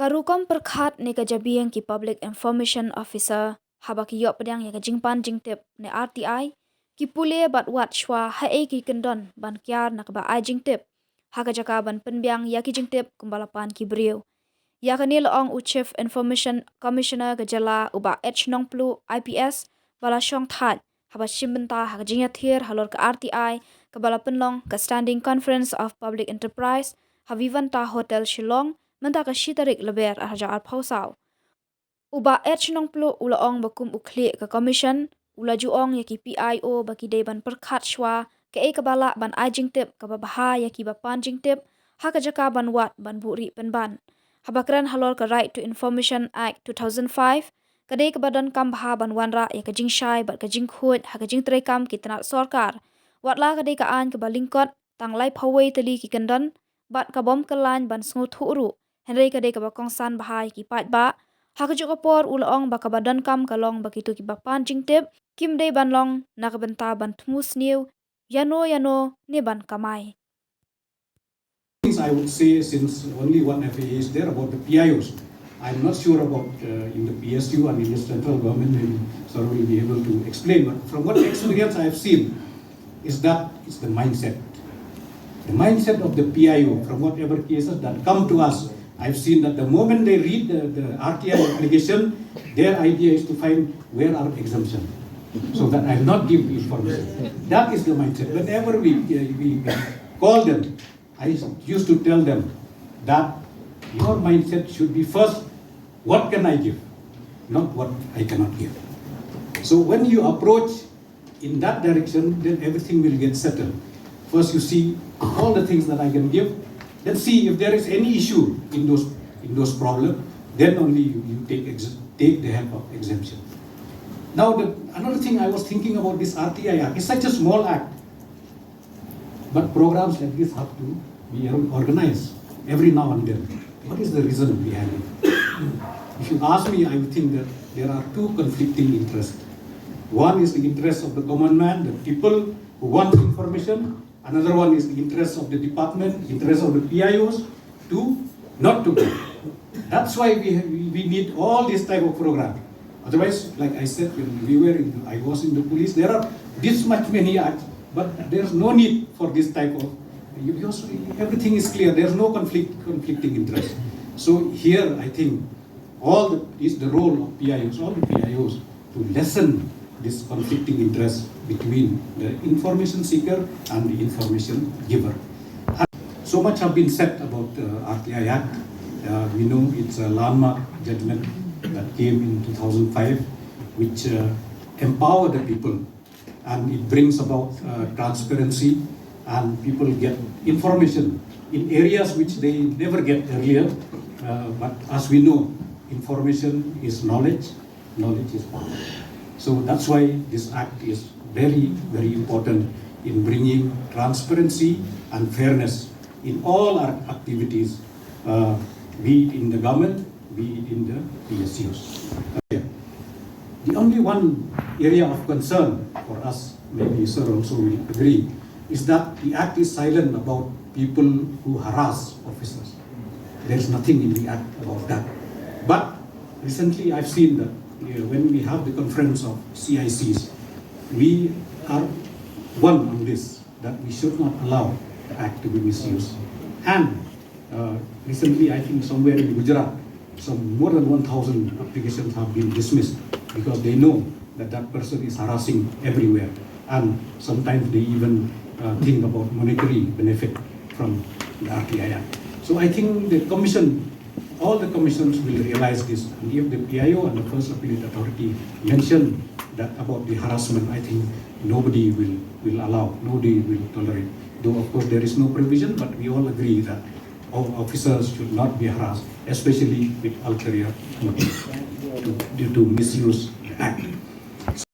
Harukom perkhat ne ka jabiang ki Public Information Officer Haba ki yok pedang ya ka jingpan Jingtip ne RTI ki pule bat wat shwa ha e ki kendon ban kyar nak ba ai Jingtip ha ka jaka ban penbiang ya ki Jingtip kumbalapan ki Buhrieh ya ka ni loong u Chief Information Commissioner ka jala uba H nong plu IPS bala shong that haba shimbenta ha ka jingathir halor ka RTI ka bala penlong ka Standing Conference of Public Enterprise Havivanta Hotel Shillong menta ka shitarik leber arja al pausau uba H nong plu ulaong bakum ukli ka commission ula juong yaki PIO baki deban perkhat shwa ke e kabala ban ai Jingtip ka babaha yaki bapan Jingtip ha ka jaka ban wat ban Buhrieh penban habakran halor ka Right to Information Act 2005 kadai ka badan kam baha ban wanra ya ka jingshai bat ka jingkhut ha ka jingtrekam ki tanat sarkar watla kadai ka an ka balingkot tanglai phawai tali ki kandan bat ka bom kalan ban sngu thuru henry kadai ka bakong san bahai ki pat ba ha ka jokapor ulaong baka badan kam kalong bakitu ki bapan Jingtip kim dei ban long nak benta ban tmus new yano ne ban kamai. Things I would say, since only one FAA is there, about the PIOs. I'm not sure about in the PSU and in the central government, maybe Sir will be able to explain. But from what experience I have seen, is that it's the mindset. The mindset of the PIO, from whatever cases that come to us, I've seen that the moment they read the RTI application, their idea is to find where are exemption, so that I'll not give information. That is the mindset. Whenever we call them, I used to tell them that your mindset should be first, what can I give, not what I cannot give. So when you approach in that direction, then everything will get settled. First you see all the things that I can give, then see if there is any issue in those problems, then only you take the help of exemption. Now another thing I was thinking about this RTI Act, it's such a small act, but programs like this have to be organized every now and then. What is the reason behind it? If you ask me, I would think that there are two conflicting interests. One is the interest of the common man, the people who want information. Another one is the interest of the department, interest of the PIOs to not to go. That's why we need all this type of program. Otherwise, like I said, when I was in the police, there are this much many acts, but there's no need for this type of, because everything is clear, there's no conflicting interest. So here, I think, is the role of PIOs, all the PIOs, to lessen this conflicting interest between the information seeker and the information giver. So much have been said about the RTI Act. We know it's a landmark judgment that came in 2005, which empower the people, and it brings about transparency, and people get information in areas which they never get earlier. But as we know, information is knowledge, knowledge is power. So that's why this act is very, very important in bringing transparency and fairness in all our activities, be it in the government, be it in the PSUs. The only one area of concern for us, maybe Sir also will agree, is that the act is silent about people who harass officers. There is nothing in the act about that. But recently I've seen that when we have the conference of CICs, we are one on this, that we should not allow the act to be misused. And recently, I think somewhere in Gujarat, more than 1,000 applications have been dismissed because they know that that person is harassing everywhere. And sometimes they even think about monetary benefit from the RTI Act. So I think the commission, all the commissions will realize this. And if the PIO and the First Appellate Authority mention that about the harassment, I think nobody will allow, nobody will tolerate. Though of course there is no provision, but we all agree that all officers should not be harassed, especially with ulterior motives to misuse the act.